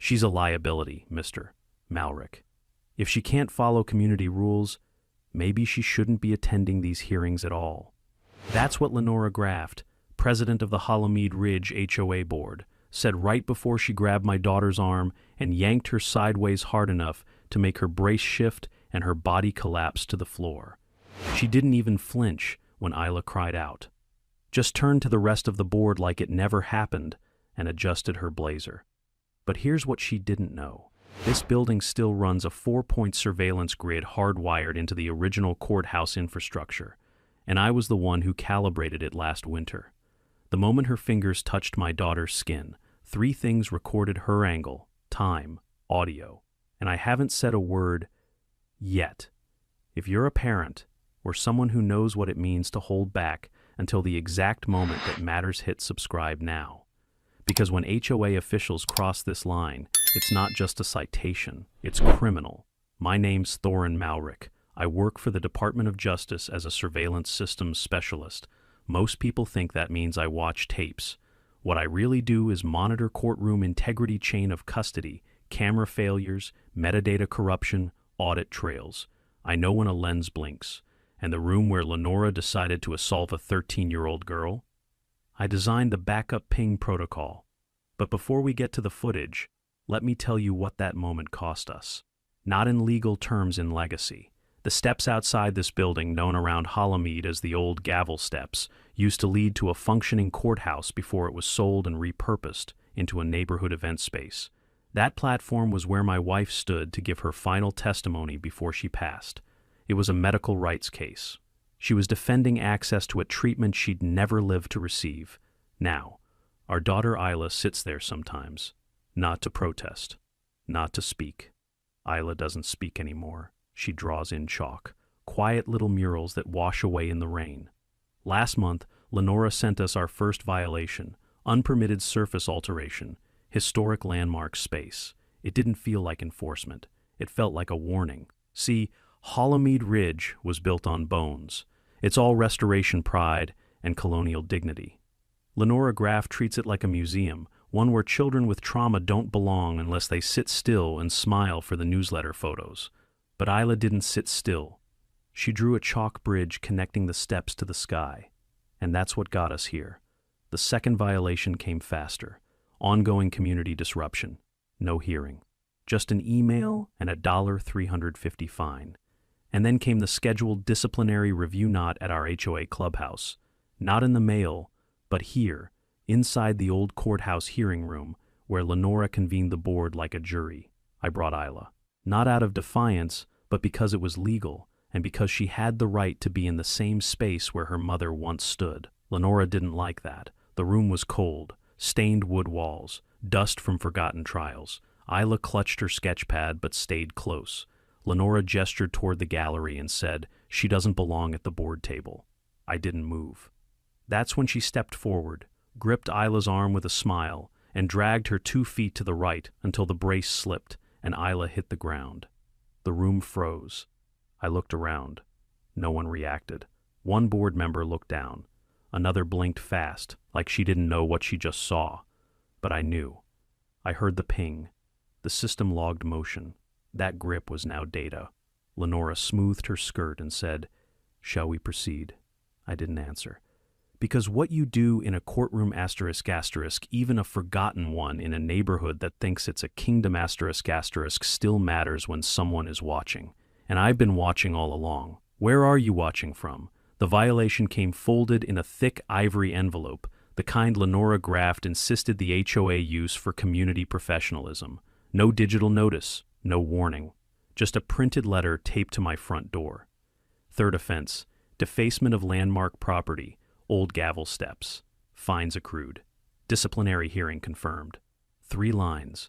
She's a liability, Mr. Malrick. If she can't follow community rules, maybe she shouldn't be attending these hearings at all. That's what Lenora Graft, president of the Halamade Ridge HOA board, said right before she grabbed my daughter's arm and yanked her sideways hard enough to make her brace shift and her body collapse to the floor. She didn't even flinch when Isla cried out. Just turned to the rest of the board like it never happened and adjusted her blazer. But here's what she didn't know. This building still runs a 4-point surveillance grid hardwired into the original courthouse infrastructure, and I was the one who calibrated it last winter. The moment her fingers touched my daughter's skin, 3 things recorded her angle, time, audio, and I haven't said a word yet. If you're a parent or someone who knows what it means to hold back until the exact moment that matters, hit subscribe now. Because when HOA officials cross this line, it's not just a citation, it's criminal. My name's Thorin Malrick. I work for the Department of Justice as a surveillance systems specialist. Most people think that means I watch tapes. What I really do is monitor courtroom integrity, chain of custody, camera failures, metadata corruption, audit trails. I know when a lens blinks. And the room where Lenora decided to assault a 13-year-old girl? I designed the backup ping protocol. But before we get to the footage, let me tell you what that moment cost us. Not in legal terms, in legacy. The steps outside this building, known around Halamade as the old gavel steps, used to lead to a functioning courthouse before it was sold and repurposed into a neighborhood event space. That platform was where my wife stood to give her final testimony before she passed. It was a medical rights case. She was defending access to a treatment she'd never lived to receive. Now, our daughter Isla sits there sometimes, not to protest, not to speak. Isla doesn't speak anymore. She draws in chalk, quiet little murals that wash away in the rain. Last month, Lenora sent us our first violation, unpermitted surface alteration, historic landmark space. It didn't feel like enforcement. It felt like a warning. See, Halamade Ridge was built on bones. It's all restoration pride and colonial dignity. Lenora Graff treats it like a museum, one where children with trauma don't belong unless they sit still and smile for the newsletter photos. But Isla didn't sit still. She drew a chalk bridge connecting the steps to the sky. And that's what got us here. The second violation came faster. Ongoing community disruption. No hearing. Just an email and a $350 fine. And then came the scheduled disciplinary review, not at our HOA clubhouse. Not in the mail, but here, inside the old courthouse hearing room, where Lenora convened the board like a jury. I brought Isla. Not out of defiance, but because it was legal, and because she had the right to be in the same space where her mother once stood. Lenora didn't like that. The room was cold, stained wood walls, dust from forgotten trials. Isla clutched her sketch pad but stayed close. Lenora gestured toward the gallery and said, "She doesn't belong at the board table." I didn't move. That's when she stepped forward, gripped Isla's arm with a smile, and dragged her 2 feet to the right until the brace slipped and Isla hit the ground. The room froze. I looked around. No one reacted. One board member looked down. Another blinked fast, like she didn't know what she just saw. But I knew. I heard the ping. The system logged motion. That grip was now data. Lenora smoothed her skirt and said, "Shall we proceed?" I didn't answer. Because what you do in a courtroom ***, even a forgotten one in a neighborhood that thinks it's a kingdom ***, still matters when someone is watching. And I've been watching all along. Where are you watching from? The violation came folded in a thick ivory envelope, the kind Lenora Graft insisted the HOA use for community professionalism. No digital notice, no warning. Just a printed letter taped to my front door. Third offense, defacement of landmark property. Old gavel steps. Fines accrued. Disciplinary hearing confirmed. 3 lines.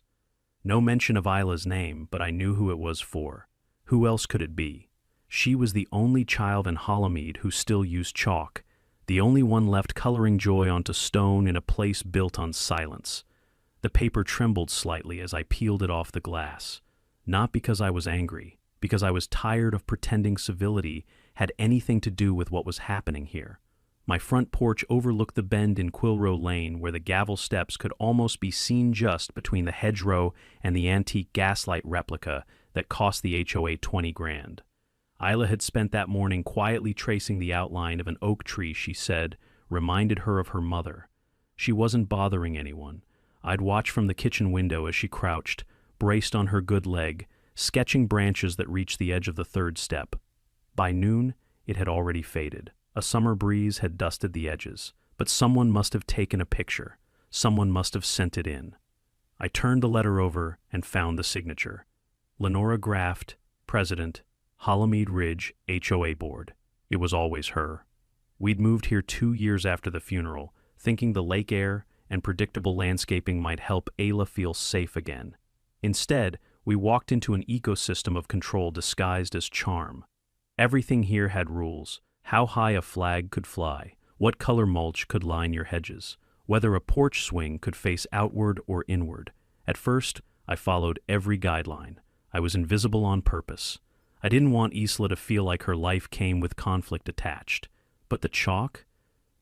No mention of Isla's name, but I knew who it was for. Who else could it be? She was the only child in Halamade who still used chalk, the only one left coloring joy onto stone in a place built on silence. The paper trembled slightly as I peeled it off the glass. Not because I was angry, because I was tired of pretending civility had anything to do with what was happening here. My front porch overlooked the bend in Quilrow Lane where the gavel steps could almost be seen just between the hedgerow and the antique gaslight replica that cost the HOA 20 grand. Isla had spent that morning quietly tracing the outline of an oak tree she said reminded her of her mother. She wasn't bothering anyone. I'd watch from the kitchen window as she crouched, braced on her good leg, sketching branches that reached the edge of the third step. By noon, it had already faded. A summer breeze had dusted the edges, but someone must have taken a picture. Someone must have sent it in. I turned the letter over and found the signature. Lenora Graft, President, Halamade Ridge HOA Board. It was always her. We'd moved here 2 years after the funeral, thinking the lake air and predictable landscaping might help Ayla feel safe again. Instead, we walked into an ecosystem of control disguised as charm. Everything here had rules: how high a flag could fly, what color mulch could line your hedges, whether a porch swing could face outward or inward. At first, I followed every guideline. I was invisible on purpose. I didn't want Isla to feel like her life came with conflict attached. But the chalk?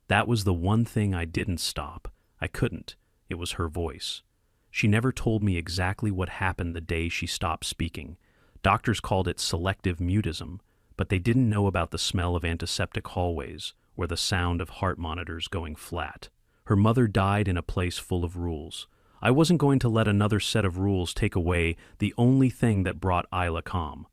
That was the one thing I didn't stop. I couldn't. It was her voice. She never told me exactly what happened the day she stopped speaking. Doctors called it selective mutism, but they didn't know about the smell of antiseptic hallways or the sound of heart monitors going flat. Her mother died in a place full of rules. I wasn't going to let another set of rules take away the only thing that brought Isla calm.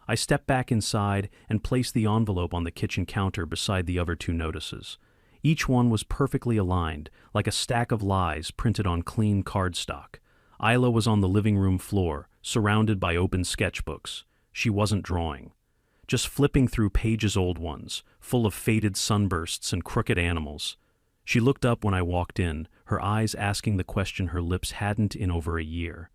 I stepped back inside and placed the envelope on the kitchen counter beside the other 2 notices. Each one was perfectly aligned, like a stack of lies printed on clean cardstock. Isla was on the living room floor, surrounded by open sketchbooks. She wasn't drawing, just flipping through pages-old ones, full of faded sunbursts and crooked animals. She looked up when I walked in, her eyes asking the question her lips hadn't in over a year.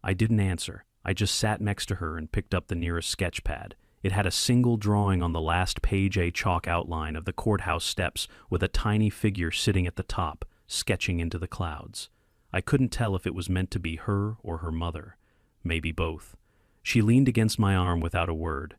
I didn't answer. I just sat next to her and picked up the nearest sketch pad. It had a single drawing on the last page, a chalk outline of the courthouse steps with a tiny figure sitting at the top, sketching into the clouds. I couldn't tell if it was meant to be her or her mother. Maybe both. She leaned against my arm without a word.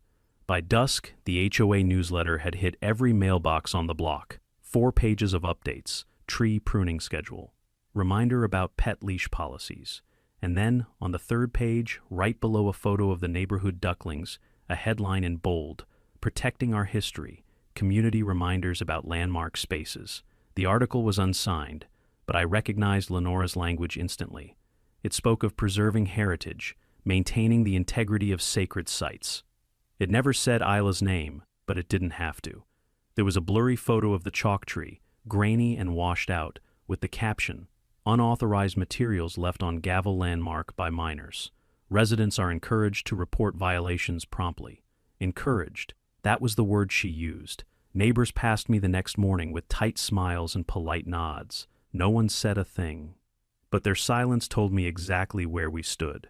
By dusk, the HOA newsletter had hit every mailbox on the block. 4 pages of updates, tree pruning schedule, reminder about pet leash policies. And then, on the 3rd page, right below a photo of the neighborhood ducklings, a headline in bold, Protecting Our History, Community Reminders about Landmark Spaces. The article was unsigned, but I recognized Lenora's language instantly. It spoke of preserving heritage, maintaining the integrity of sacred sites. It never said Isla's name, but it didn't have to. There was a blurry photo of the chalk tree, grainy and washed out, with the caption, Unauthorized materials left on gavel landmark by minors. Residents are encouraged to report violations promptly. Encouraged. That was the word she used. Neighbors passed me the next morning with tight smiles and polite nods. No one said a thing. But their silence told me exactly where we stood.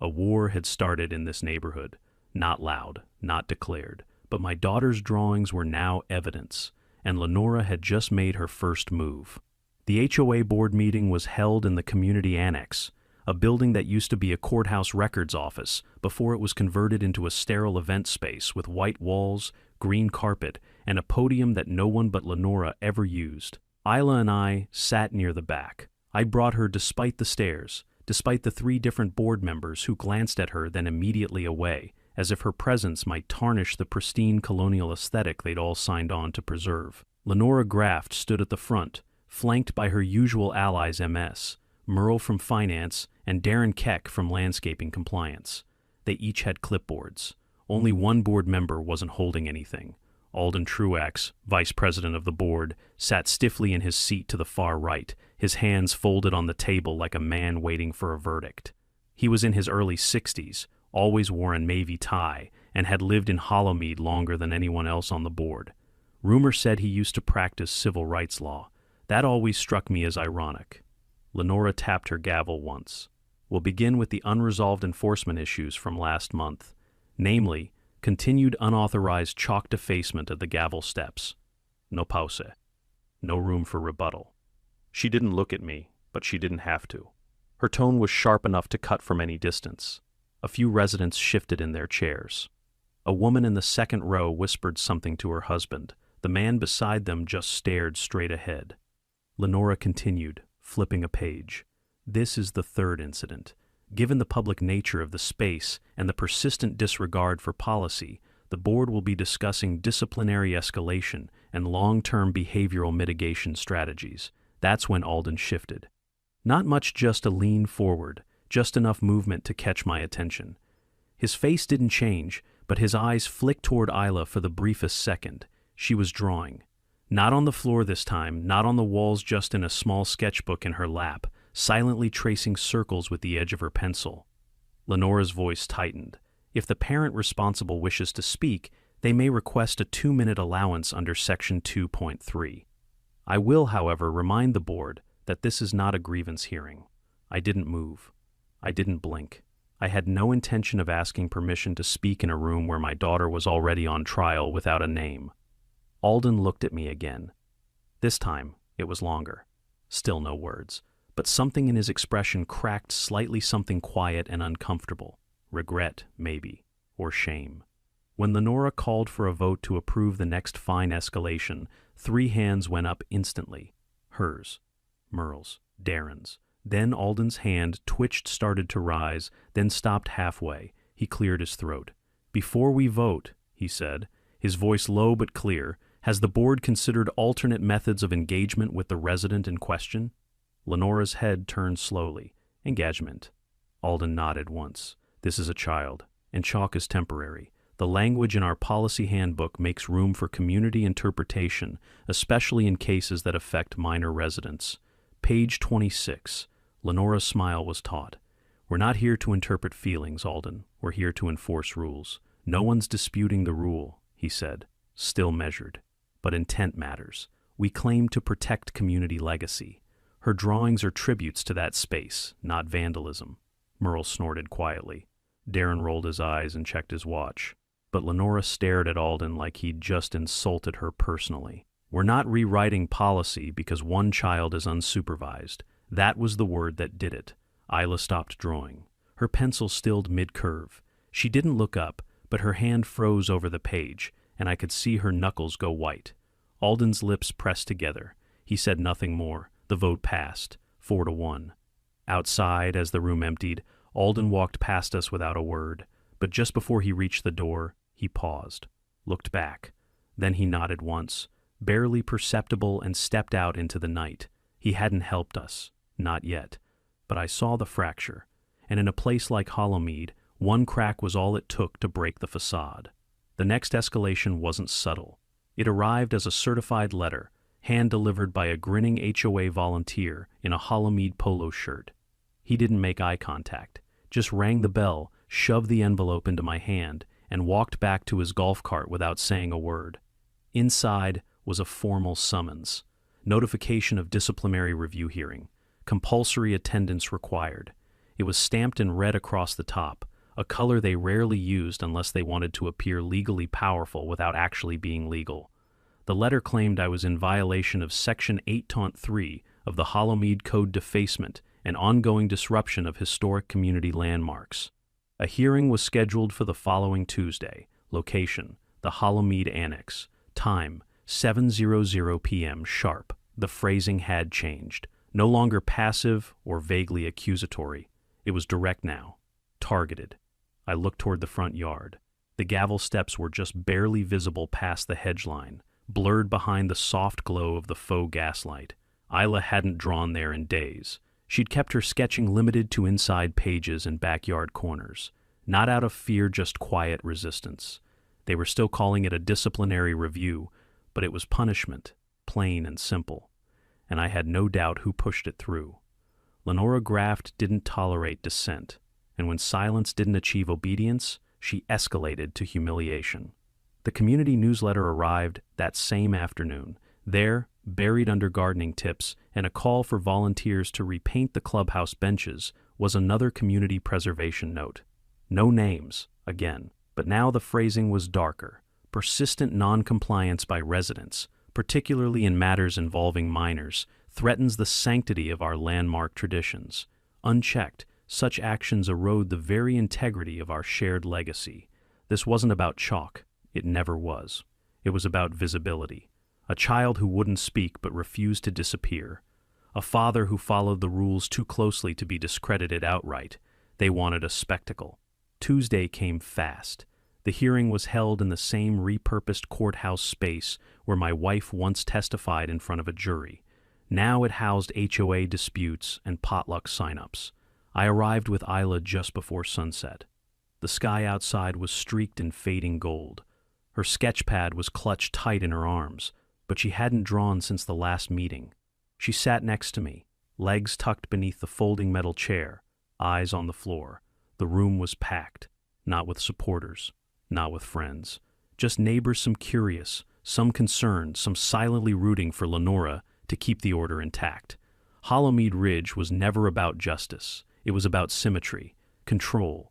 A war had started in this neighborhood. Not loud, not declared. But my daughter's drawings were now evidence, and Lenora had just made her first move. The HOA board meeting was held in the community annex, a building that used to be a courthouse records office before it was converted into a sterile event space with white walls, green carpet, and a podium that no one but Lenora ever used. Isla and I sat near the back. I brought her despite the stares, despite the 3 different board members who glanced at her then immediately away, as if her presence might tarnish the pristine colonial aesthetic they'd all signed on to preserve. Lenora Graft stood at the front, flanked by her usual allies MS, Merle from Finance and Darren Keck from Landscaping Compliance. They each had clipboards. Only one board member wasn't holding anything. Alden Truax, vice president of the board, sat stiffly in his seat to the far right, his hands folded on the table like a man waiting for a verdict. He was in his early 60s, always wore a navy tie, and had lived in Halamade longer than anyone else on the board. Rumor said he used to practice civil rights law. That always struck me as ironic. Lenora tapped her gavel once. We'll begin with the unresolved enforcement issues from last month, namely, continued unauthorized chalk defacement of the gavel steps. No pause. No room for rebuttal. She didn't look at me, but she didn't have to. Her tone was sharp enough to cut from any distance. A few residents shifted in their chairs. A woman in the second row whispered something to her husband, The man beside them just stared straight ahead. Lenora continued, flipping a page. This is the third incident. Given the public nature of the space and the persistent disregard for policy, the board will be discussing disciplinary escalation and long-term behavioral mitigation strategies. That's when Alden shifted. Not much, just a lean forward, just enough movement to catch my attention. His face didn't change, but his eyes flicked toward Isla for the briefest second. She was drawing. Not on the floor this time, not on the walls, just in a small sketchbook in her lap, silently tracing circles with the edge of her pencil. Lenora's voice tightened. If the parent responsible wishes to speak, they may request a 2-minute allowance under Section 2.3. I will, however, remind the board that this is not a grievance hearing. I didn't move. I didn't blink. I had no intention of asking permission to speak in a room where my daughter was already on trial without a name. Alden looked at me again. This time, it was longer. Still no words, but something in his expression cracked slightly, something quiet and uncomfortable. Regret, maybe, or shame. When Lenora called for a vote to approve the next fine escalation, 3 hands went up instantly. Hers, Merle's, Darren's. Then Alden's hand twitched, started to rise, then stopped halfway. He cleared his throat. "Before we vote," he said, his voice low but clear, "has the board considered alternate methods of engagement with the resident in question?" Lenora's head turned slowly. "Engagement." Alden nodded once. "This is a child, and chalk is temporary. The language in our policy handbook makes room for community interpretation, especially in cases that affect minor residents. Page 26. Lenora's smile was taut. "We're not here to interpret feelings, Alden. We're here to enforce rules. No one's disputing the rule," he said, still measured. "But intent matters. We claim to protect community legacy. Her drawings are tributes to that space, not vandalism." Merle snorted quietly. Darren rolled his eyes and checked his watch. But Lenora stared at Alden like he'd just insulted her personally. "We're not rewriting policy because one child is unsupervised." That was the word that did it. Isla stopped drawing. Her pencil stilled mid-curve. She didn't look up, but her hand froze over the page, and I could see her knuckles go white. Alden's lips pressed together. He said nothing more. The vote passed, 4-1. Outside, as the room emptied, Alden walked past us without a word, but just before he reached the door, he paused, looked back. Then he nodded once, barely perceptible, and stepped out into the night. He hadn't helped us, not yet, but I saw the fracture, and in a place like Halamade, one crack was all it took to break the facade. The next escalation wasn't subtle. It arrived as a certified letter, hand-delivered by a grinning HOA volunteer in a Halamade polo shirt. He didn't make eye contact, just rang the bell, shoved the envelope into my hand, and walked back to his golf cart without saying a word. Inside was a formal summons. Notification of disciplinary review hearing. Compulsory attendance required. It was stamped in red across the top, a color they rarely used unless they wanted to appear legally powerful without actually being legal. The letter claimed I was in violation of Section 8.3 of the Halamade Code, defacement and ongoing disruption of historic community landmarks. A hearing was scheduled for the following Tuesday. Location: the Halamade Annex. Time: 7:00 p.m. sharp. The phrasing had changed. No longer passive or vaguely accusatory. It was direct now. Targeted. I looked toward the front yard. The gavel steps were just barely visible past the hedge line, blurred behind the soft glow of the faux gaslight. Isla hadn't drawn there in days. She'd kept her sketching limited to inside pages and backyard corners. Not out of fear, just quiet resistance. They were still calling it a disciplinary review, but it was punishment, plain and simple. And I had no doubt who pushed it through. Lenora Graft didn't tolerate dissent, and when silence didn't achieve obedience, she escalated to humiliation. The community newsletter arrived that same afternoon. There, buried under gardening tips and a call for volunteers to repaint the clubhouse benches, was another community preservation note. No names, again, but now the phrasing was darker. Persistent non-compliance by residents, particularly in matters involving minors, threatens the sanctity of our landmark traditions. Unchecked, such actions erode the very integrity of our shared legacy. This wasn't about chalk. It never was. It was about visibility. A child who wouldn't speak but refused to disappear. A father who followed the rules too closely to be discredited outright. They wanted a spectacle. Tuesday came fast. The hearing was held in the same repurposed courthouse space where my wife once testified in front of a jury. Now it housed HOA disputes and potluck sign-ups. I arrived with Isla just before sunset. The sky outside was streaked in fading gold. Her sketch pad was clutched tight in her arms, but she hadn't drawn since the last meeting. She sat next to me, legs tucked beneath the folding metal chair, eyes on the floor. The room was packed, not with supporters, not with friends, just neighbors, some curious, some concerned, some silently rooting for Lenora to keep the order intact. Halamade Ridge was never about justice. It was about symmetry, control.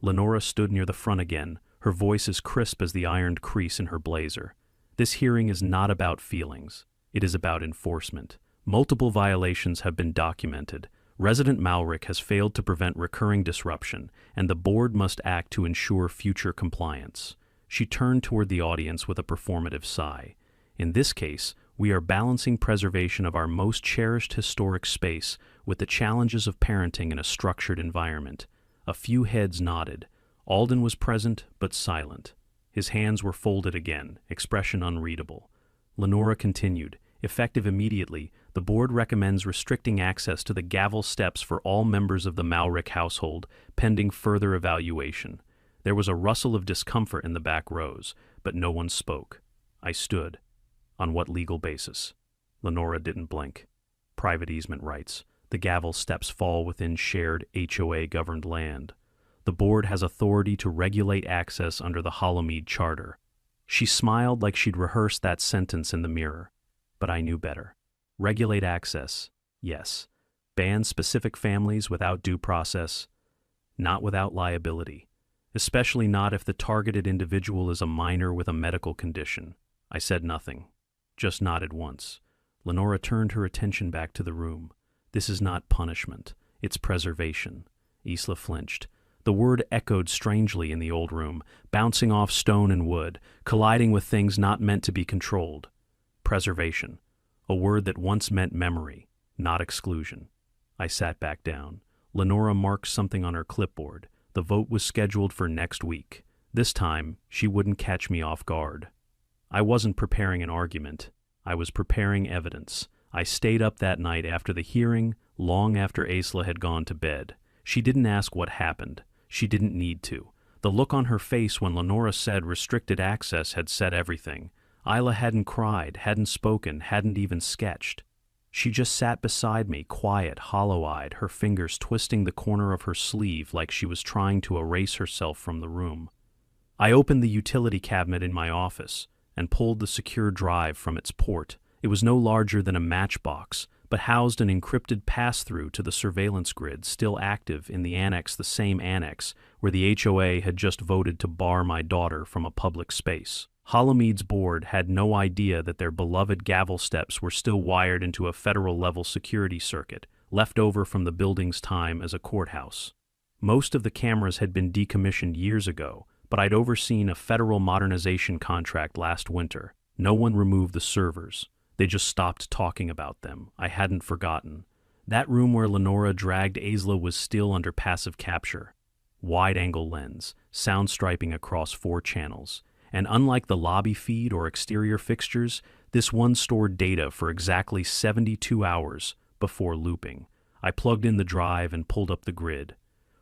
Lenora stood near the front again, her voice as crisp as the ironed crease in her blazer. This hearing is not about feelings. It is about enforcement. Multiple violations have been documented. Resident Malrick has failed to prevent recurring disruption, and the board must act to ensure future compliance. She turned toward the audience with a performative sigh. In this case, we are balancing preservation of our most cherished historic space with the challenges of parenting in a structured environment. A few heads nodded. Alden was present, but silent. His hands were folded again, expression unreadable. Lenora continued, effective immediately, the board recommends restricting access to the gavel steps for all members of the Malrick household, pending further evaluation. There was a rustle of discomfort in the back rows, but no one spoke. I stood. On what legal basis? Lenora didn't blink. Private easement rights. The gavel steps fall within shared HOA-governed land. The board has authority to regulate access under the Halamade Charter. She smiled like she'd rehearsed that sentence in the mirror. But I knew better. Regulate access, yes. Ban specific families without due process, not without liability. Especially not if the targeted individual is a minor with a medical condition. I said nothing, just nodded once. Lenora turned her attention back to the room. This is not punishment, it's preservation. Isla flinched. The word echoed strangely in the old room, bouncing off stone and wood, colliding with things not meant to be controlled. Preservation, a word that once meant memory, not exclusion. I sat back down. Lenora marked something on her clipboard. The vote was scheduled for next week. This time, she wouldn't catch me off guard. I wasn't preparing an argument. I was preparing evidence. I stayed up that night after the hearing, long after Isla had gone to bed. She didn't ask what happened. She didn't need to. The look on her face when Lenora said restricted access had said everything. Isla hadn't cried, hadn't spoken, hadn't even sketched. She just sat beside me, quiet, hollow-eyed, her fingers twisting the corner of her sleeve like she was trying to erase herself from the room. I opened the utility cabinet in my office and pulled the secure drive from its port. It was no larger than a matchbox, but housed an encrypted pass-through to the surveillance grid still active in the annex, the same annex where the HOA had just voted to bar my daughter from a public space. Halamade's board had no idea that their beloved gavel steps were still wired into a federal-level security circuit, left over from the building's time as a courthouse. Most of the cameras had been decommissioned years ago, but I'd overseen a federal modernization contract last winter. No one removed the servers. They just stopped talking about them. I hadn't forgotten. That room where Lenora dragged Isla was still under passive capture. Wide-angle lens, sound striping across 4 channels. And unlike the lobby feed or exterior fixtures, this one stored data for exactly 72 hours before looping. I plugged in the drive and pulled up the grid.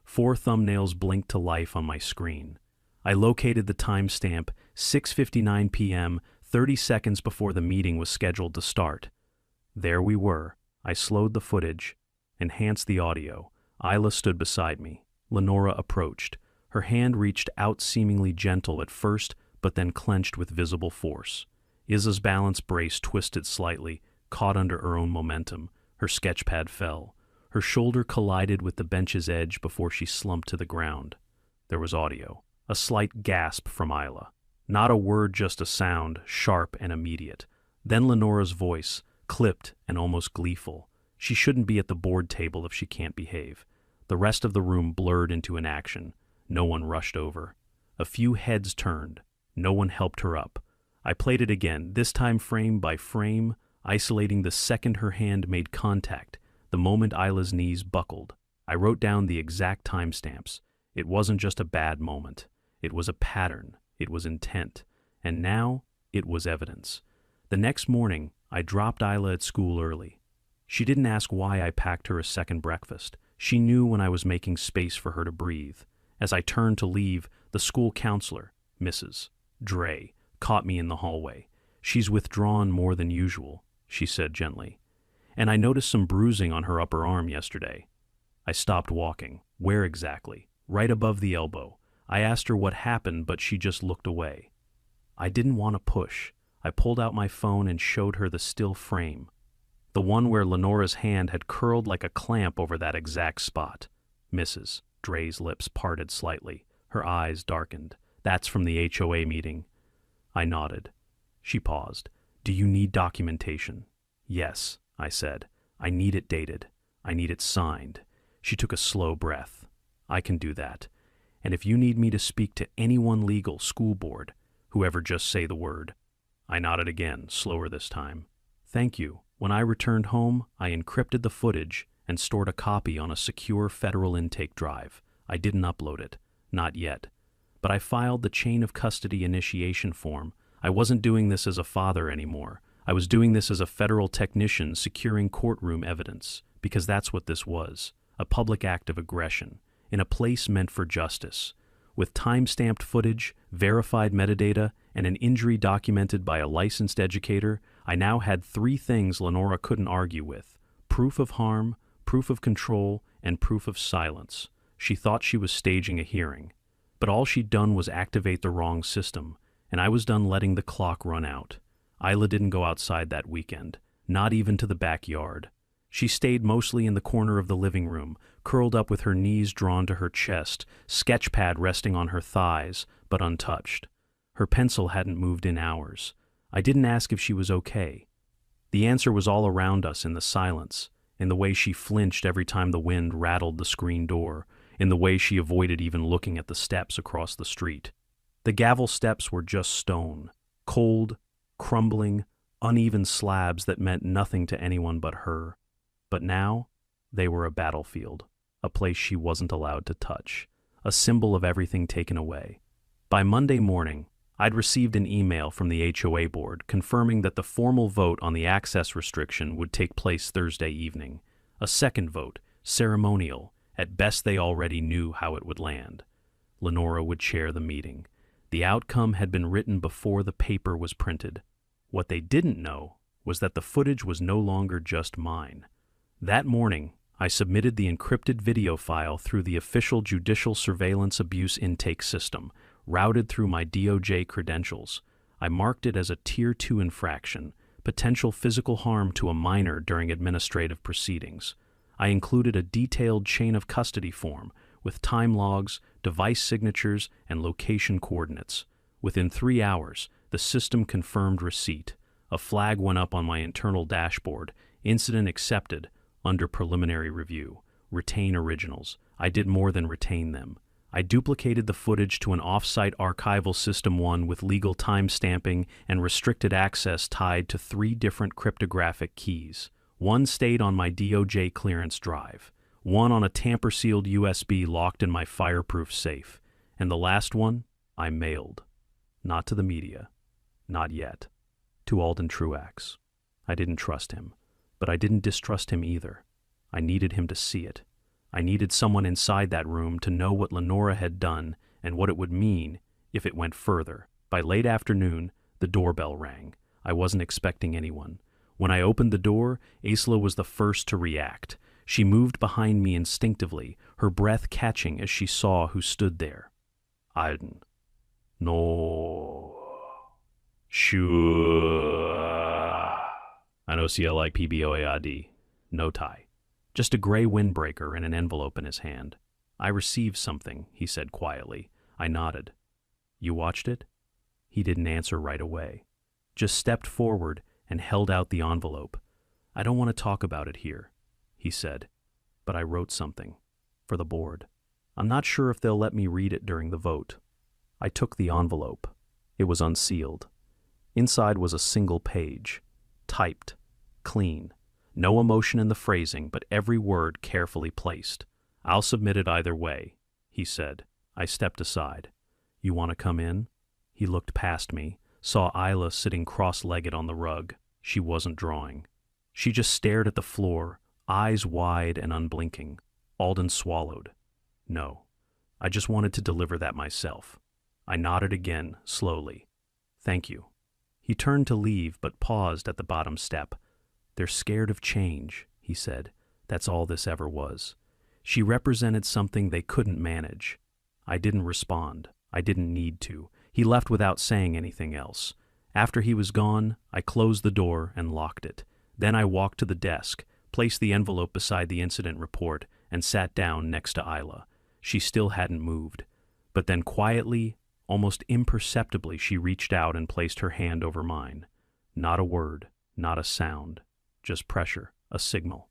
4 thumbnails blinked to life on my screen. I located the timestamp 6:59 p.m., 30 seconds before the meeting was scheduled to start. There we were. I slowed the footage, enhanced the audio. Isla stood beside me. Lenora approached. Her hand reached out seemingly gentle at first, but then clenched with visible force. Isla's balance brace twisted slightly, caught under her own momentum. Her sketchpad fell. Her shoulder collided with the bench's edge before she slumped to the ground. There was audio. A slight gasp from Isla. Not a word, just a sound, sharp and immediate. Then Lenora's voice, clipped and almost gleeful. She shouldn't be at the board table if she can't behave. The rest of the room blurred into inaction. No one rushed over. A few heads turned. No one helped her up. I played it again, this time frame by frame, isolating the second her hand made contact, the moment Isla's knees buckled. I wrote down the exact timestamps. It wasn't just a bad moment. It was a pattern. It was intent. And now, it was evidence. The next morning, I dropped Isla at school early. She didn't ask why I packed her a second breakfast. She knew when I was making space for her to breathe. As I turned to leave, the school counselor, Mrs. Dre, caught me in the hallway. "She's withdrawn more than usual," she said gently. "And I noticed some bruising on her upper arm yesterday." I stopped walking. "Where exactly?" "Right above the elbow." I asked her what happened, but she just looked away. I didn't want to push. I pulled out my phone and showed her the still frame, the one where Lenora's hand had curled like a clamp over that exact spot. Mrs. Dre's lips parted slightly. Her eyes darkened. "That's from the HOA meeting." I nodded. She paused. "Do you need documentation?" "Yes," I said. "I need it dated. I need it signed." She took a slow breath. "I can do that. And if you need me to speak to anyone legal, school board, whoever, just say the word." I nodded again, slower this time. "Thank you." When I returned home, I encrypted the footage and stored a copy on a secure federal intake drive. I didn't upload it. Not yet. But I filed the chain of custody initiation form. I wasn't doing this as a father anymore. I was doing this as a federal technician securing courtroom evidence, because that's what this was, a public act of aggression, in a place meant for justice. With time-stamped footage, verified metadata, and an injury documented by a licensed educator, I now had 3 things Lenora couldn't argue with: proof of harm, proof of control, and proof of silence. She thought she was staging a hearing. But all she'd done was activate the wrong system, and I was done letting the clock run out. Isla didn't go outside that weekend, not even to the backyard. She stayed mostly in the corner of the living room, curled up with her knees drawn to her chest, sketchpad resting on her thighs, but untouched. Her pencil hadn't moved in hours. I didn't ask if she was okay. The answer was all around us in the silence, in the way she flinched every time the wind rattled the screen door, in the way she avoided even looking at the steps across the street. The gavel steps were just stone, cold, crumbling, uneven slabs that meant nothing to anyone but her. But now, they were a battlefield, a place she wasn't allowed to touch, a symbol of everything taken away. By Monday morning, I'd received an email from the HOA board confirming that the formal vote on the access restriction would take place Thursday evening. A second vote, ceremonial. At best, they already knew how it would land. Lenora would chair the meeting. The outcome had been written before the paper was printed. What they didn't know was that the footage was no longer just mine. That morning, I submitted the encrypted video file through the official Judicial Surveillance Abuse Intake System, routed through my DOJ credentials. I marked it as a Tier 2 infraction, potential physical harm to a minor during administrative proceedings. I included a detailed chain of custody form with time logs, device signatures, and location coordinates. Within 3 hours, the system confirmed receipt. A flag went up on my internal dashboard. Incident accepted, under preliminary review. Retain originals. I did more than retain them. I duplicated the footage to an off-site archival system, one with legal time-stamping and restricted access tied to 3 different cryptographic keys. One stayed on my DOJ clearance drive, one on a tamper-sealed USB locked in my fireproof safe, and the last one I mailed. Not to the media. Not yet. To Alden Truax. I didn't trust him, but I didn't distrust him either. I needed him to see it. I needed someone inside that room to know what Lenora had done and what it would mean if it went further. By late afternoon, the doorbell rang. I wasn't expecting anyone. When I opened the door, Isla was the first to react. She moved behind me instinctively, her breath catching as she saw who stood there. Alden. No. Sure. I know CLI PBOAID. No tie. Just a gray windbreaker and an envelope in his hand. I received something, he said quietly. I nodded. You watched it? He didn't answer right away. Just stepped forward and held out the envelope. I don't want to talk about it here, he said, but I wrote something for the board. I'm not sure if they'll let me read it during the vote. I took the envelope. It was unsealed. Inside was a single page, typed, clean. No emotion in the phrasing, but every word carefully placed. "I'll submit it either way," he said. I stepped aside. "You want to come in?" He looked past me, saw Isla sitting cross-legged on the rug. She wasn't drawing. She just stared at the floor, eyes wide and unblinking. Alden swallowed. "No. I just wanted to deliver that myself." I nodded again, slowly. "Thank you." He turned to leave, but paused at the bottom step. "They're scared of change," he said. "That's all this ever was." She represented something they couldn't manage. I didn't respond. I didn't need to. He left without saying anything else. After he was gone, I closed the door and locked it. Then I walked to the desk, placed the envelope beside the incident report, and sat down next to Isla. She still hadn't moved. But then quietly, almost imperceptibly, she reached out and placed her hand over mine. Not a word, not a sound, just pressure, a signal.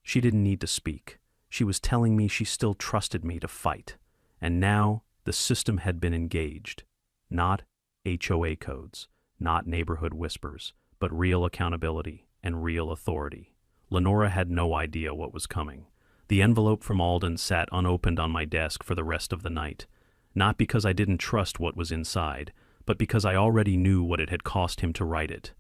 She didn't need to speak. She was telling me she still trusted me to fight. And now, the system had been engaged. Not HOA codes, not neighborhood whispers, but real accountability and real authority. Lenora had no idea what was coming. The envelope from Alden sat unopened on my desk for the rest of the night. Not because I didn't trust what was inside, but because I already knew what it had cost him to write it.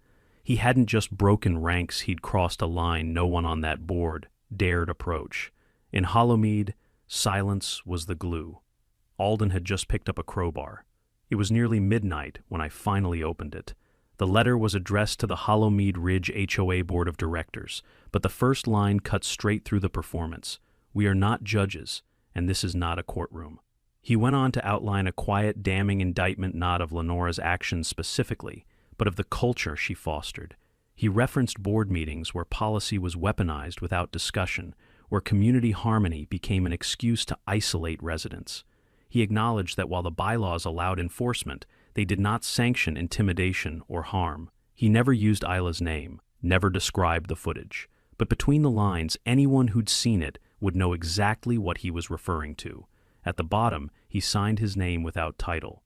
He hadn't just broken ranks, he'd crossed a line no one on that board dared approach. In Halamade, silence was the glue. Alden had just picked up a crowbar. It was nearly midnight when I finally opened it. The letter was addressed to the Halamade Ridge HOA Board of Directors, but the first line cut straight through the performance. "We are not judges, and this is not a courtroom." He went on to outline a quiet, damning indictment not of Lenora's actions specifically, but of the culture she fostered. He referenced board meetings where policy was weaponized without discussion, where community harmony became an excuse to isolate residents. He acknowledged that while the bylaws allowed enforcement, they did not sanction intimidation or harm. He never used Isla's name, never described the footage. But between the lines, anyone who'd seen it would know exactly what he was referring to. At the bottom, he signed his name without title.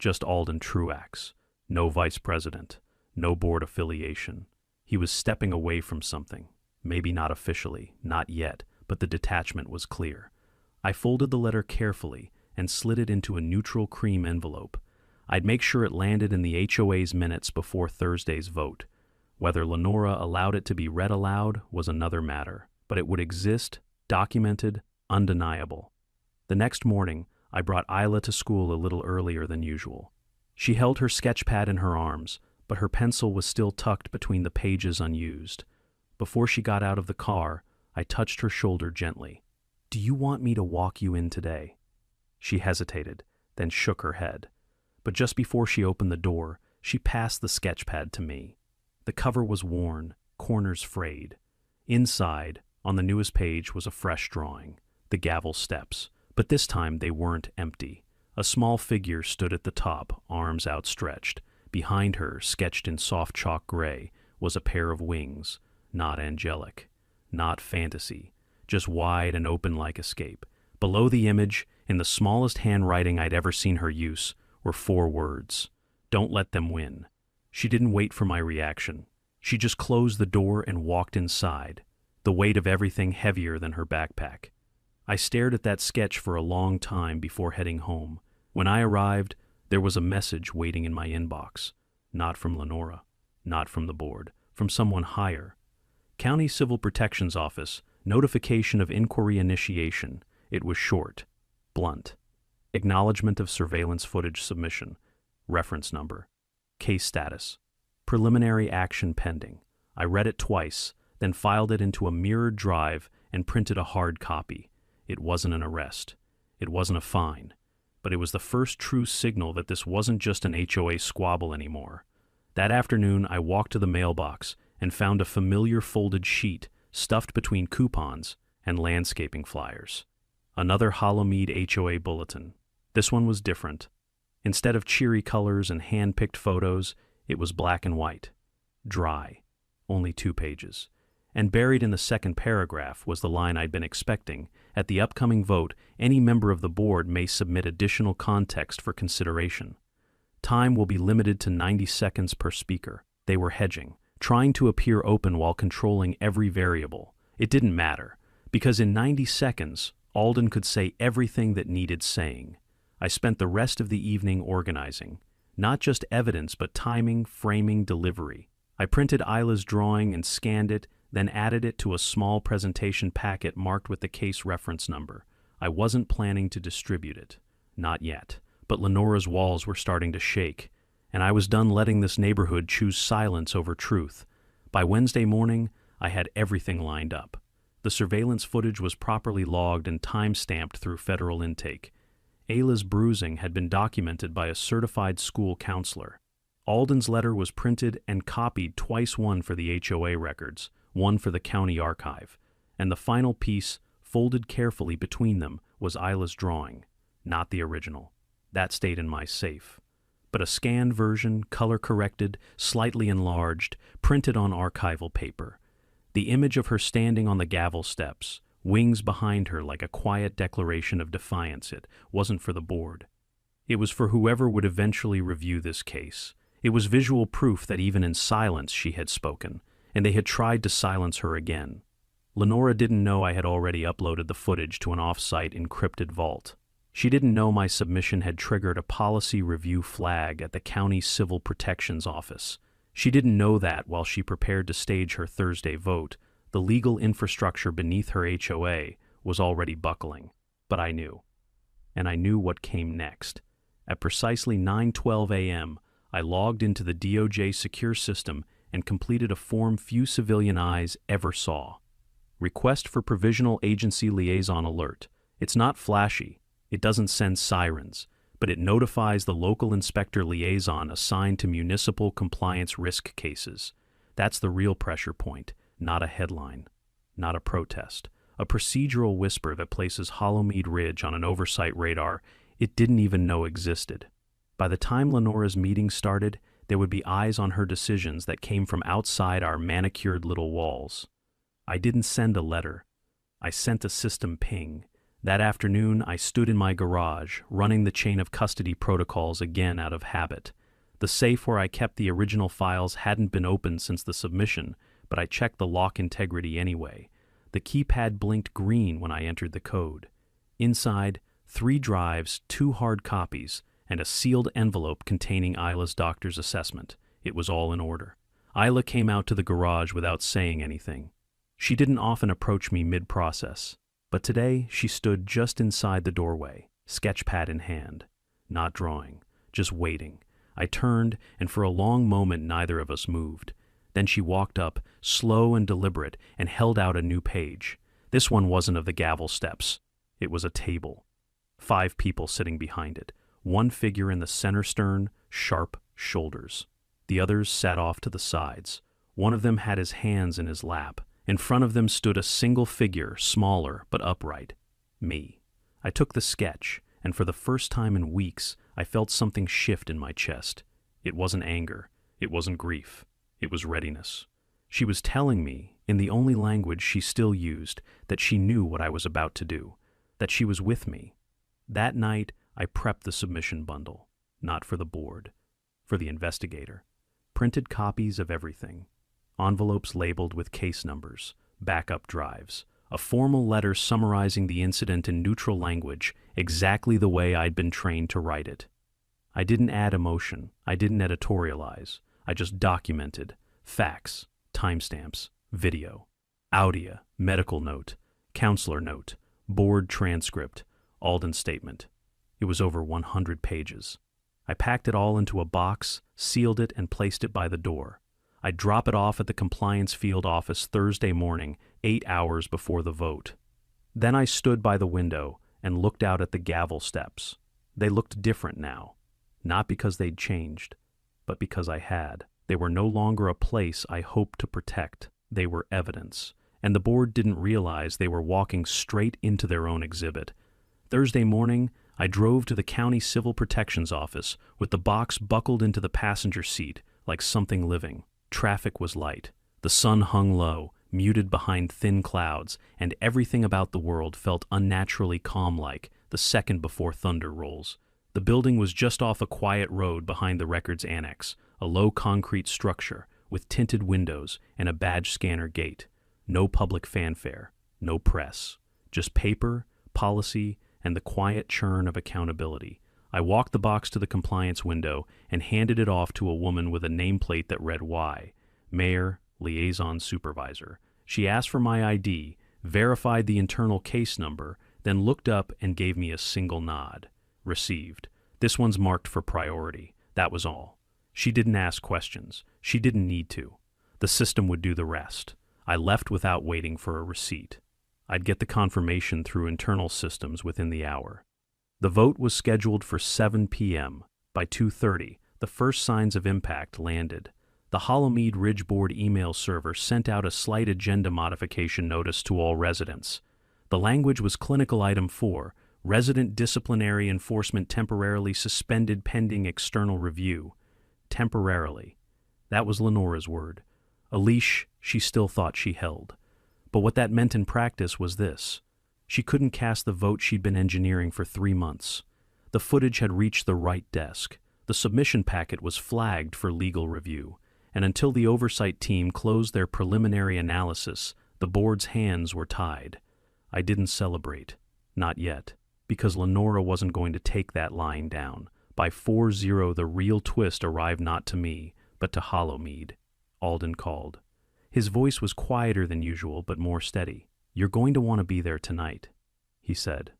Just Alden Truax. No vice president. No board affiliation. He was stepping away from something. Maybe not officially, not yet, but the detachment was clear. I folded the letter carefully and slid it into a neutral cream envelope. I'd make sure it landed in the HOA's minutes before Thursday's vote. Whether Lenora allowed it to be read aloud was another matter, but it would exist, documented, undeniable. The next morning, I brought Isla to school a little earlier than usual. She held her sketch pad in her arms, but her pencil was still tucked between the pages unused. Before she got out of the car, I touched her shoulder gently. "Do you want me to walk you in today?" She hesitated, then shook her head. But just before she opened the door, she passed the sketch pad to me. The cover was worn, corners frayed. Inside, on the newest page, was a fresh drawing, the gavel steps, but this time they weren't empty. A small figure stood at the top, arms outstretched. Behind her, sketched in soft chalk gray, was a pair of wings, not angelic, not fantasy, just wide and open like escape. Below the image, in the smallest handwriting I'd ever seen her use, were 4 words. "Don't let them win." She didn't wait for my reaction. She just closed the door and walked inside, the weight of everything heavier than her backpack. I stared at that sketch for a long time before heading home. When I arrived, there was a message waiting in my inbox. Not from Lenora, not from the board, from someone higher. County Civil Protection's Office, notification of inquiry initiation. It was short, blunt. Acknowledgement of surveillance footage submission. Reference number. Case status. Preliminary action pending. I read it twice, then filed it into a mirrored drive and printed a hard copy. It wasn't an arrest. It wasn't a fine. But it was the first true signal that this wasn't just an HOA squabble anymore. That afternoon, I walked to the mailbox and found a familiar folded sheet stuffed between coupons and landscaping flyers. Another Halamade HOA bulletin. This one was different. Instead of cheery colors and hand-picked photos, it was black and white. Dry. Only 2 pages. And buried in the second paragraph was the line I'd been expecting. At the upcoming vote, any member of the board may submit additional context for consideration. Time will be limited to 90 seconds per speaker. They were hedging, trying to appear open while controlling every variable. It didn't matter, because in 90 seconds, Alden could say everything that needed saying. I spent the rest of the evening organizing, not just evidence but timing, framing, delivery. I printed Isla's drawing and scanned it, then added it to a small presentation packet marked with the case reference number. I wasn't planning to distribute it. Not yet. But Lenora's walls were starting to shake, and I was done letting this neighborhood choose silence over truth. By Wednesday morning, I had everything lined up. The surveillance footage was properly logged and time-stamped through federal intake. Ayla's bruising had been documented by a certified school counselor. Alden's letter was printed and copied twice, one for the HOA records, one for the county archive, and the final piece, folded carefully between them, was Isla's drawing, not the original. That stayed in my safe. But a scanned version, color-corrected, slightly enlarged, printed on archival paper. The image of her standing on the gavel steps, wings behind her like a quiet declaration of defiance. It wasn't for the board. It was for whoever would eventually review this case. It was visual proof that even in silence she had spoken, and they had tried to silence her again. Lenora didn't know I had already uploaded the footage to an off-site encrypted vault. She didn't know my submission had triggered a policy review flag at the county civil protections office. She didn't know that while she prepared to stage her Thursday vote, the legal infrastructure beneath her HOA was already buckling. But I knew. And I knew what came next. At precisely 9:12 a.m., I logged into the DOJ secure system and completed a form few civilian eyes ever saw. Request for Provisional Agency Liaison Alert. It's not flashy. It doesn't send sirens, but it notifies the local inspector liaison assigned to municipal compliance risk cases. That's the real pressure point, not a headline, not a protest, a procedural whisper that places Halamade Ridge on an oversight radar it didn't even know existed. By the time Lenora's meeting started, there would be eyes on her decisions that came from outside our manicured little walls. I didn't send a letter. I sent a system ping. That afternoon, I stood in my garage, running the chain of custody protocols again out of habit. The safe where I kept the original files hadn't been opened since the submission, but I checked the lock integrity anyway. The keypad blinked green when I entered the code. Inside, 3 drives, 2 hard copies, and a sealed envelope containing Isla's doctor's assessment. It was all in order. Isla came out to the garage without saying anything. She didn't often approach me mid-process. But today, she stood just inside the doorway, sketchpad in hand. Not drawing, just waiting. I turned, and for a long moment neither of us moved. Then she walked up, slow and deliberate, and held out a new page. This one wasn't of the gavel steps. It was a table. 5 people sitting behind it. One figure in the center stern, sharp shoulders. The others sat off to the sides. One of them had his hands in his lap. In front of them stood a single figure, smaller but upright. Me. I took the sketch, and for the first time in weeks, I felt something shift in my chest. It wasn't anger. It wasn't grief. It was readiness. She was telling me, in the only language she still used, that she knew what I was about to do, that she was with me. That night, I prepped the submission bundle, not for the board, for the investigator. Printed copies of everything. Envelopes labeled with case numbers, backup drives, a formal letter summarizing the incident in neutral language, exactly the way I'd been trained to write it. I didn't add emotion, I didn't editorialize, I just documented facts, timestamps, video, audio, medical note, counselor note, board transcript, Alden statement. It was over 100 pages. I packed it all into a box, sealed it, and placed it by the door. I'd drop it off at the compliance field office Thursday morning, 8 hours before the vote. Then I stood by the window and looked out at the gavel steps. They looked different now, not because they'd changed, but because I had. They were no longer a place I hoped to protect. They were evidence, and the board didn't realize they were walking straight into their own exhibit. Thursday morning, I drove to the county civil protections office with the box buckled into the passenger seat like something living. Traffic was light. The sun hung low, muted behind thin clouds, and everything about the world felt unnaturally calm-like the second before thunder rolls. The building was just off a quiet road behind the records annex, a low concrete structure with tinted windows and a badge scanner gate. No public fanfare, no press, just paper, policy, and the quiet churn of accountability. I walked the box to the compliance window and handed it off to a woman with a nameplate that read Y, Mayor, Liaison Supervisor. She asked for my ID, verified the internal case number, then looked up and gave me a single nod. Received. This one's marked for priority. That was all. She didn't ask questions. She didn't need to. The system would do the rest. I left without waiting for a receipt. I'd get the confirmation through internal systems within the hour. The vote was scheduled for 7 p.m. By 2:30, the first signs of impact landed. The Halamade Ridge Board email server sent out a slight agenda modification notice to all residents. The language was Clinical Item 4, Resident Disciplinary Enforcement temporarily suspended pending external review. Temporarily. That was Lenora's word. A leash she still thought she held. But what that meant in practice was this. She couldn't cast the vote she'd been engineering for 3 months. The footage had reached the right desk. The submission packet was flagged for legal review. And until the oversight team closed their preliminary analysis, the board's hands were tied. I didn't celebrate. Not yet. Because Lenora wasn't going to take that lying down. By 4-0, the real twist arrived not to me, but to Halamade. Alden called. His voice was quieter than usual, but more steady. You're going to want to be there tonight, he said.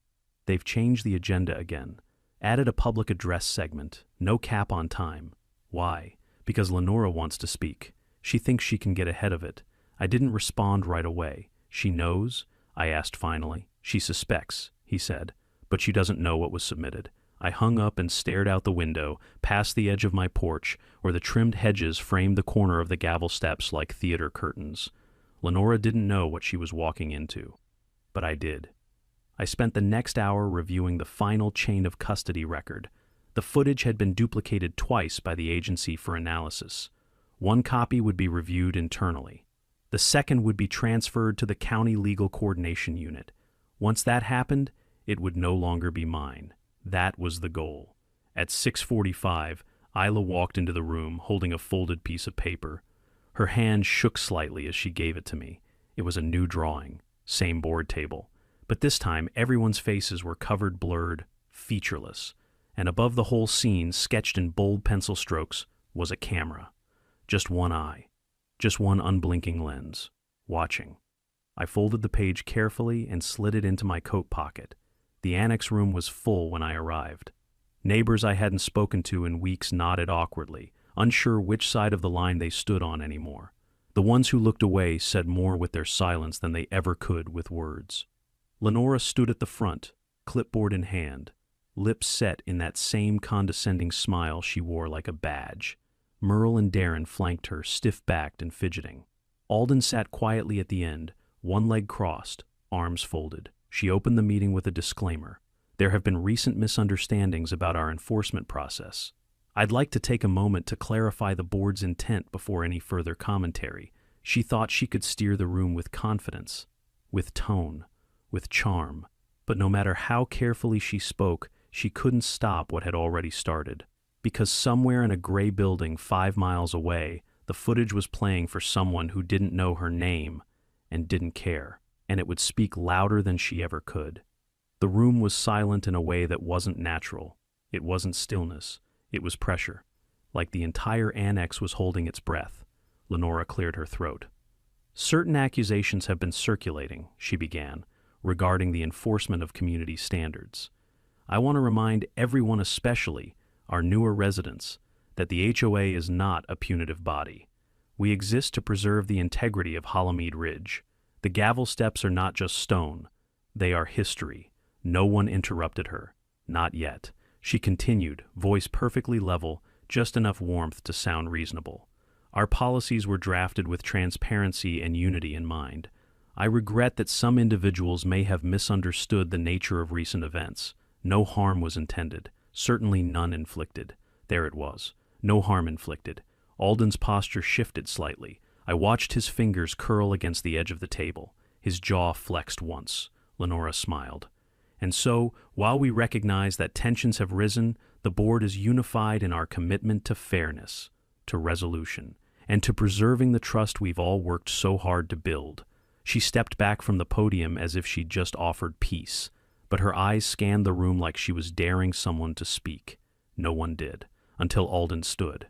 They've changed the agenda again. Added a public address segment. No cap on time. Why? Because Lenora wants to speak. She thinks she can get ahead of it. I didn't respond right away. She knows? I asked finally. She suspects, he said. But she doesn't know what was submitted. I hung up and stared out the window, past the edge of my porch, where the trimmed hedges framed the corner of the gavel steps like theater curtains. Lenora didn't know what she was walking into. But I did. I spent the next hour reviewing the final chain of custody record. The footage had been duplicated twice by the agency for analysis. One copy would be reviewed internally. The second would be transferred to the County Legal Coordination Unit. Once that happened, it would no longer be mine. That was the goal. At 6:45, Isla walked into the room holding a folded piece of paper. Her hand shook slightly as she gave it to me. It was a new drawing, same board table. But this time, everyone's faces were covered, blurred, featureless. And above the whole scene, sketched in bold pencil strokes, was a camera. Just one eye. Just one unblinking lens. Watching. I folded the page carefully and slid it into my coat pocket. The annex room was full when I arrived. Neighbors I hadn't spoken to in weeks nodded awkwardly, unsure which side of the line they stood on anymore. The ones who looked away said more with their silence than they ever could with words. Lenora stood at the front, clipboard in hand, lips set in that same condescending smile she wore like a badge. Merle and Darren flanked her, stiff-backed and fidgeting. Alden sat quietly at the end, one leg crossed, arms folded. She opened the meeting with a disclaimer. There have been recent misunderstandings about our enforcement process. I'd like to take a moment to clarify the board's intent before any further commentary. She thought she could steer the room with confidence, with tone, with charm. But no matter how carefully she spoke, she couldn't stop what had already started. Because somewhere in a gray building 5 miles away, the footage was playing for someone who didn't know her name and didn't care. And it would speak louder than she ever could. The room was silent in a way that wasn't natural. It wasn't stillness. It was pressure. Like the entire annex was holding its breath. Lenora cleared her throat. Certain accusations have been circulating, she began, regarding the enforcement of community standards. I want to remind everyone, especially our newer residents, that the HOA is not a punitive body. We exist to preserve the integrity of Halamade Ridge. The gavel steps are not just stone. They are history. No one interrupted her. Not yet. She continued, voice perfectly level, just enough warmth to sound reasonable. Our policies were drafted with transparency and unity in mind. I regret that some individuals may have misunderstood the nature of recent events. No harm was intended. Certainly none inflicted. There it was. No harm inflicted. Alden's posture shifted slightly. I watched his fingers curl against the edge of the table. His jaw flexed once. Lenora smiled. And so, while we recognize that tensions have risen, the board is unified in our commitment to fairness, to resolution, and to preserving the trust we've all worked so hard to build. She stepped back from the podium as if she'd just offered peace, but her eyes scanned the room like she was daring someone to speak. No one did, until Alden stood.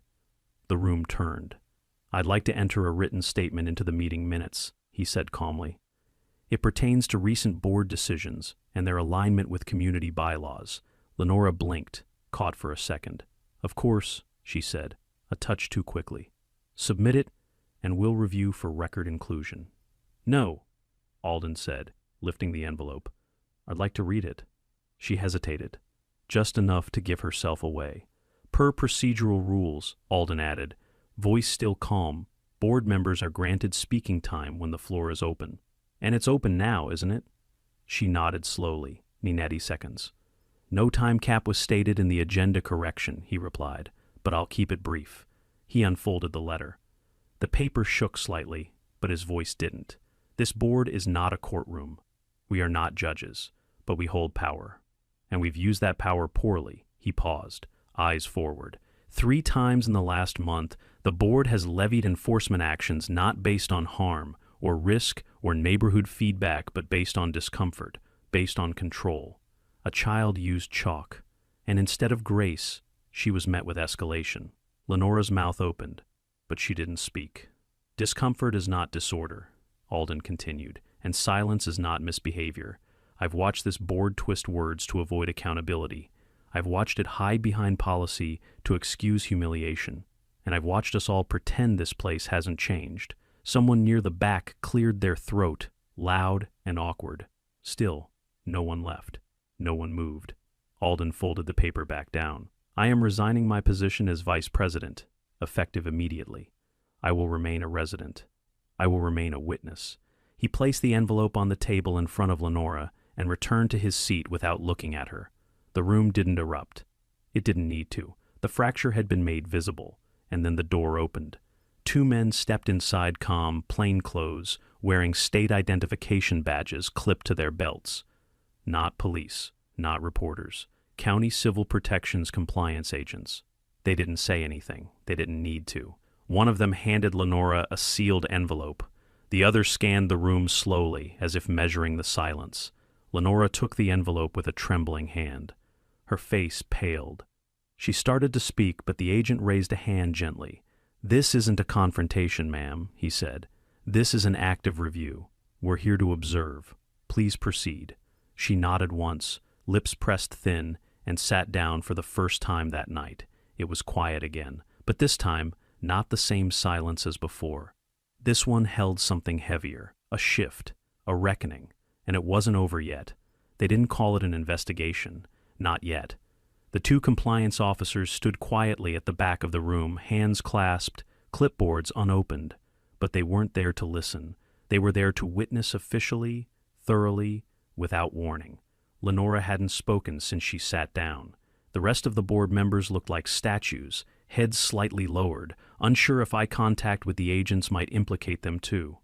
The room turned. "I'd like to enter a written statement into the meeting minutes," he said calmly. "It pertains to recent board decisions and their alignment with community bylaws." Lenora blinked, caught for a second. "Of course," she said, a touch too quickly. "Submit it, and we'll review for record inclusion." "No," Alden said, lifting the envelope. "I'd like to read it." She hesitated, just enough to give herself away. "Per procedural rules," Alden added, voice still calm, "board members are granted speaking time when the floor is open. And it's open now, isn't it?" She nodded slowly, 90 seconds. "No time cap was stated in the agenda correction," he replied, "but I'll keep it brief." He unfolded the letter. The paper shook slightly, but his voice didn't. "This board is not a courtroom. We are not judges, but we hold power. And we've used that power poorly." He paused, eyes forward. 3 times in the last month, the board has levied enforcement actions not based on harm or risk or neighborhood feedback, but based on discomfort, based on control. A child used chalk, and instead of grace, she was met with escalation. Lenora's mouth opened, but she didn't speak. "Discomfort is not disorder," Alden continued, "and silence is not misbehavior. I've watched this board twist words to avoid accountability. I've watched it hide behind policy to excuse humiliation. And I've watched us all pretend this place hasn't changed. Someone near the back cleared their throat, loud and awkward. Still, no one left. No one moved." Alden folded the paper back down. "I am resigning my position as vice president, effective immediately. I will remain a resident. I will remain a witness." He placed the envelope on the table in front of Lenora and returned to his seat without looking at her. The room didn't erupt. It didn't need to. The fracture had been made visible, and then the door opened. 2 men stepped inside, calm, plain clothes, wearing state identification badges clipped to their belts. Not police, not reporters. County Civil Protection's compliance agents. They didn't say anything. They didn't need to. One of them handed Lenora a sealed envelope. The other scanned the room slowly, as if measuring the silence. Lenora took the envelope with a trembling hand. Her face paled. She started to speak, but the agent raised a hand gently. "This isn't a confrontation, ma'am," he said. "This is an active review. We're here to observe. Please proceed." She nodded once, lips pressed thin, and sat down for the first time that night. It was quiet again, but this time, not the same silence as before. This one held something heavier, a shift, a reckoning, and it wasn't over yet. They didn't call it an investigation. Not yet. The 2 compliance officers stood quietly at the back of the room, hands clasped, clipboards unopened. But they weren't there to listen. They were there to witness officially, thoroughly, without warning. Lenora hadn't spoken since she sat down. The rest of the board members looked like statues, heads slightly lowered, unsure if eye contact with the agents might implicate them too.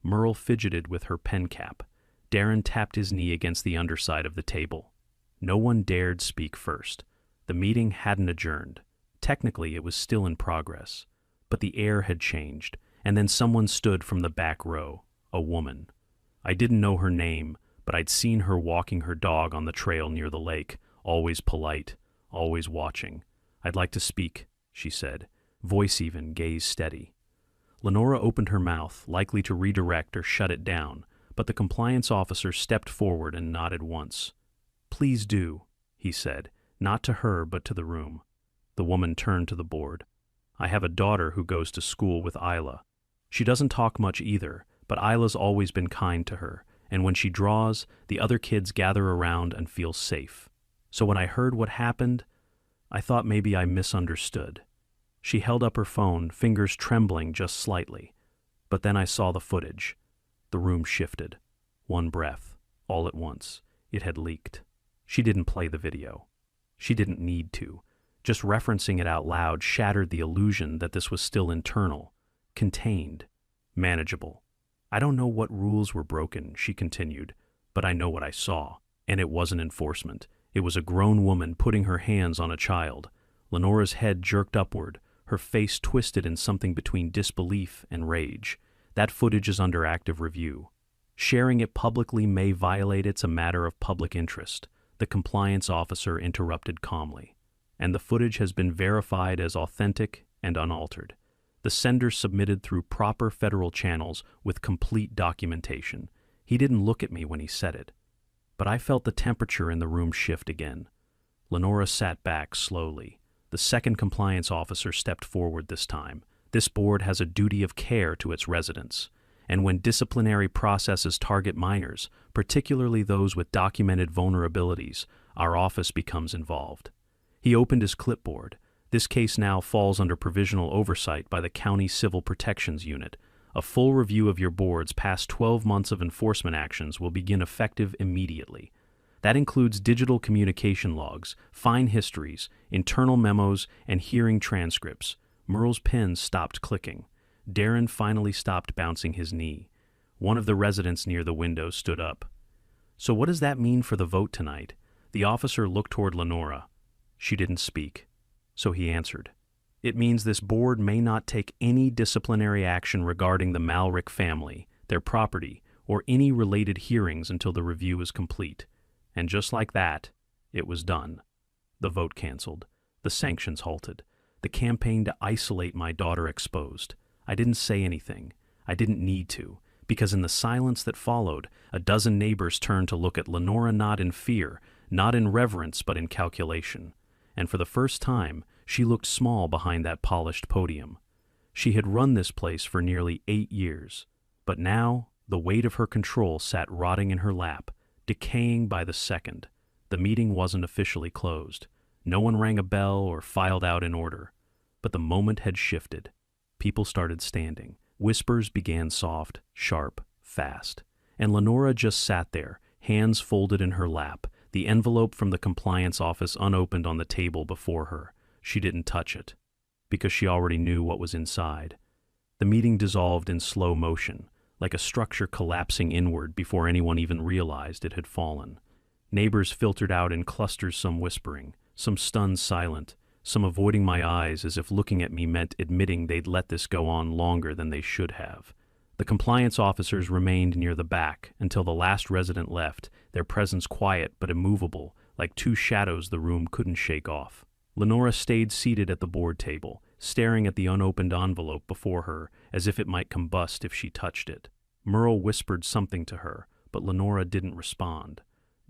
Merle fidgeted with her pen cap. Darren tapped his knee against the underside of the table. No one dared speak first. The meeting hadn't adjourned. Technically, it was still in progress. But the air had changed, and then someone stood from the back row, a woman. I didn't know her name, but I'd seen her walking her dog on the trail near the lake, always polite, always watching. "I'd like to speak," she said, voice even, gaze steady. Lenora opened her mouth, likely to redirect or shut it down, but the compliance officer stepped forward and nodded once. "Please do," he said, not to her but to the room. The woman turned to the board. "I have a daughter who goes to school with Isla. She doesn't talk much either, but Isla's always been kind to her, and when she draws, the other kids gather around and feel safe. So when I heard what happened, I thought maybe I misunderstood." She held up her phone, fingers trembling just slightly. But then I saw the footage. The room shifted. One breath, all at once. It had leaked. She didn't play the video. She didn't need to. Just referencing it out loud shattered the illusion that this was still internal, contained, manageable. "I don't know what rules were broken," she continued, "but I know what I saw. And it wasn't enforcement. It was a grown woman putting her hands on a child. Lenora's head jerked upward, her face twisted in something between disbelief and rage. That footage is under active review. Sharing it publicly may violate it's a matter of public interest, the compliance officer interrupted calmly. And the footage has been verified as authentic and unaltered. The sender submitted through proper federal channels with complete documentation. He didn't look at me when he said it. But I felt the temperature in the room shift again. Lenora sat back slowly. The second compliance officer stepped forward this time. This board has a duty of care to its residents. And when disciplinary processes target minors, particularly those with documented vulnerabilities, our office becomes involved. He opened his clipboard. This case now falls under provisional oversight by the County Civil Protections Unit. A full review of your board's past 12 months of enforcement actions will begin effective immediately. That includes digital communication logs, fine histories, internal memos, and hearing transcripts. Merle's pen stopped clicking. Darren finally stopped bouncing his knee. One of the residents near the window stood up. So what does that mean for the vote tonight? The officer looked toward Lenora. She didn't speak. So he answered. It means this board may not take any disciplinary action regarding the Malrick family, their property, or any related hearings until the review is complete. And just like that, it was done. The vote canceled. The sanctions halted. The campaign to isolate my daughter exposed. I didn't say anything. I didn't need to, because in the silence that followed, a dozen neighbors turned to look at Lenora not in fear, not in reverence, but in calculation. And for the first time, she looked small behind that polished podium. She had run this place for nearly 8 years, but now the weight of her control sat rotting in her lap, decaying by the second. The meeting wasn't officially closed. No one rang a bell or filed out in order. But the moment had shifted. People started standing. Whispers began soft, sharp, fast. And Lenora just sat there, hands folded in her lap, the envelope from the compliance office unopened on the table before her. She didn't touch it, because she already knew what was inside. The meeting dissolved in slow motion, like a structure collapsing inward before anyone even realized it had fallen. Neighbors filtered out in clusters, some whispering, some stunned silent, some avoiding my eyes as if looking at me meant admitting they'd let this go on longer than they should have. The compliance officers remained near the back until the last resident left, their presence quiet but immovable, like two shadows the room couldn't shake off. Lenora stayed seated at the board table, staring at the unopened envelope before her as if it might combust if she touched it. Merle whispered something to her, but Lenora didn't respond.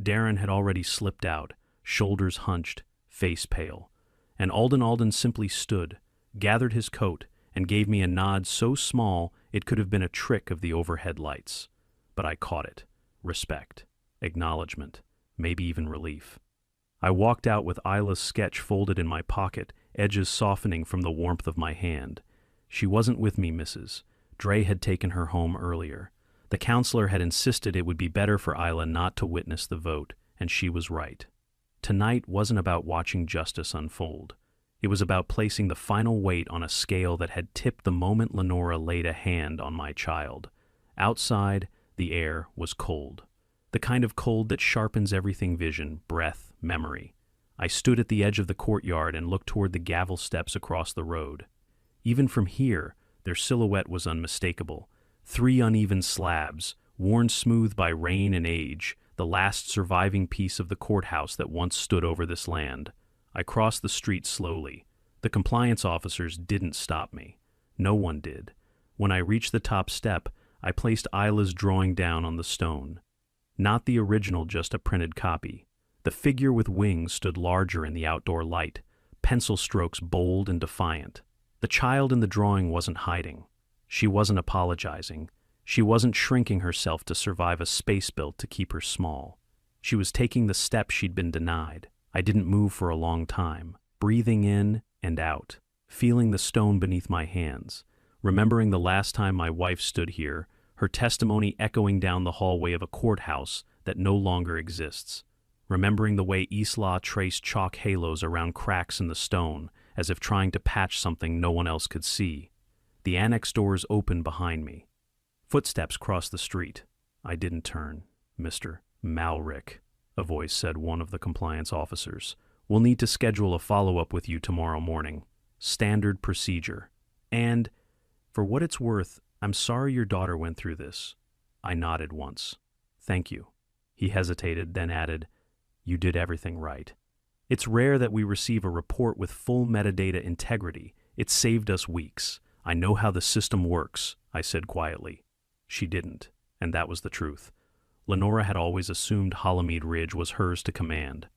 Darren had already slipped out, shoulders hunched, face pale. And Alden simply stood, gathered his coat, and gave me a nod so small it could have been a trick of the overhead lights. But I caught it. Respect, acknowledgement, maybe even relief. I walked out with Isla's sketch folded in my pocket, edges softening from the warmth of my hand. She wasn't with me, Mrs. Dre had taken her home earlier. The counselor had insisted it would be better for Isla not to witness the vote, and she was right. Tonight wasn't about watching justice unfold. It was about placing the final weight on a scale that had tipped the moment Lenora laid a hand on my child. Outside, the air was cold. The kind of cold that sharpens everything: vision, breath, memory. I stood at the edge of the courtyard and looked toward the gavel steps across the road. Even from here, their silhouette was unmistakable. 3 uneven slabs, worn smooth by rain and age, the last surviving piece of the courthouse that once stood over this land. I crossed the street slowly. The compliance officers didn't stop me. No one did. When I reached the top step, I placed Isla's drawing down on the stone. Not the original, just a printed copy. The figure with wings stood larger in the outdoor light, pencil strokes bold and defiant. The child in the drawing wasn't hiding. She wasn't apologizing. She wasn't shrinking herself to survive a space built to keep her small. She was taking the step she'd been denied. I didn't move for a long time, breathing in and out, feeling the stone beneath my hands, remembering the last time my wife stood here, her testimony echoing down the hallway of a courthouse that no longer exists, remembering the way Isla traced chalk halos around cracks in the stone, as if trying to patch something no one else could see. The annex doors opened behind me. Footsteps crossed the street. I didn't turn. Mr. Malrick. a voice said, one of the compliance officers. "We'll need to schedule a follow-up with you tomorrow morning. Standard procedure. And, for what it's worth, I'm sorry your daughter went through this." I nodded once. "Thank you." He hesitated, then added, "You did everything right." It's rare that we receive a report with full metadata integrity. It saved us weeks. "I know how the system works," I said quietly. She didn't, and that was the truth. Lenora had always assumed Halamade Ridge was hers to command.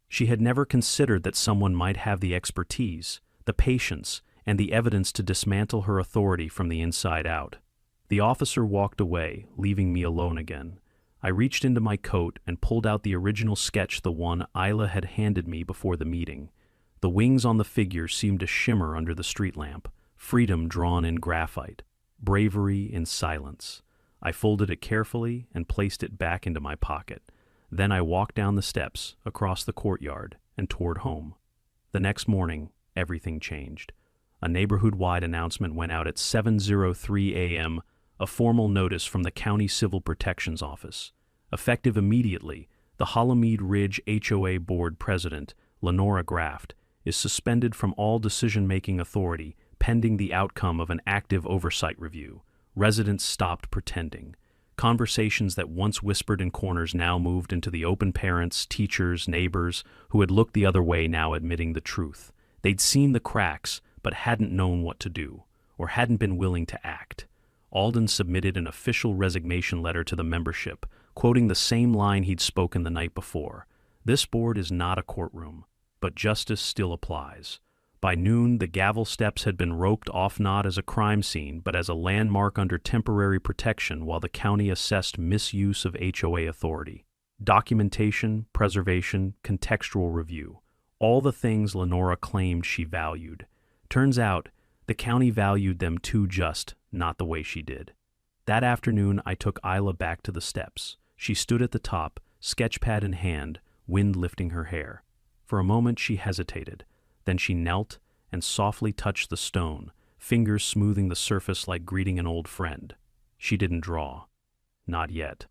She had never considered that someone might have the expertise, the patience, and the evidence to dismantle her authority from the inside out. The officer walked away, leaving me alone again. I reached into my coat and pulled out the original sketch, the one Isla had handed me before the meeting. The wings on the figure seemed to shimmer under the street lamp, freedom drawn in graphite, bravery in silence. I folded it carefully and placed it back into my pocket. Then I walked down the steps, across the courtyard, and toward home. The next morning, everything changed. A neighborhood-wide announcement went out at 7:03 a.m., a formal notice from the County Civil Protections Office. Effective immediately, the Halamade Ridge HOA Board President, Lenora Graft, is suspended from all decision-making authority pending the outcome of an active oversight review. Residents stopped pretending. Conversations that once whispered in corners now moved into the open. Parents, teachers, neighbors who had looked the other way now admitting the truth. They'd seen the cracks, but hadn't known what to do, or hadn't been willing to act. Alden submitted an official resignation letter to the membership, quoting the same line he'd spoken the night before. "This board is not a courtroom, but justice still applies." By noon, the gavel steps had been roped off not as a crime scene, but as a landmark under temporary protection while the county assessed misuse of HOA authority. Documentation, preservation, contextual review. All the things Lenora claimed she valued. Turns out, the county valued them too, just not the way she did. That afternoon, I took Isla back to the steps. She stood at the top, sketchpad in hand, wind lifting her hair. For a moment, she hesitated. Then she knelt and softly touched the stone, fingers smoothing the surface like greeting an old friend. She didn't draw. Not yet.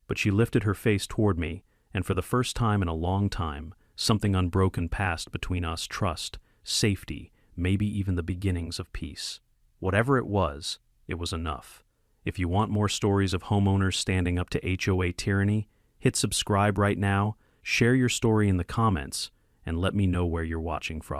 But she lifted her face toward me, and for the first time in a long time, something unbroken passed between us: trust, safety, maybe even the beginnings of peace. Whatever it was enough. If you want more stories of homeowners standing up to HOA tyranny, hit subscribe right now, share your story in the comments, and let me know where you're watching from.